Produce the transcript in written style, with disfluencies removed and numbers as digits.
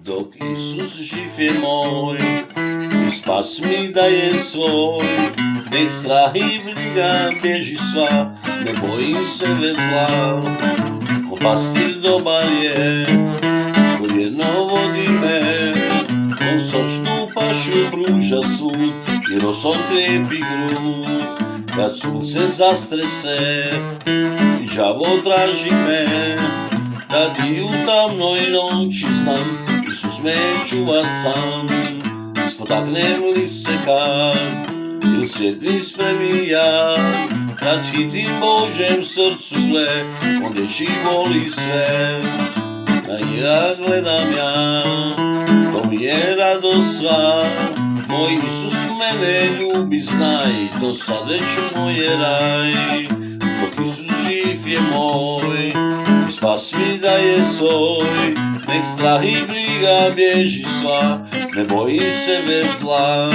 dok Isus živ je môj, i spas mi daje svoj. Nech strach i briga bieži sva, nebojím se ve zla. On pastýr dobar je, jedno vodíme, on sočnú pašu prúža súd, i rosom kriepi grúd. Kad slunce zastrese, i žavo dražíme, kad i u tamnoj noći znam, Isus me čuva sam. Spotaknem li se kad, il svijet mi spremi ja, kad hitim Božem srcu gle, on dječji voli sve. Na njega gledam ja, to mi je radost sva, moj Isus mene ljubi, znaj, to sad već moj je raj. Dok Isus živ je moj, i spas mi daje svoj, nek strah i briga bježi sva, ne bojim se bez zla.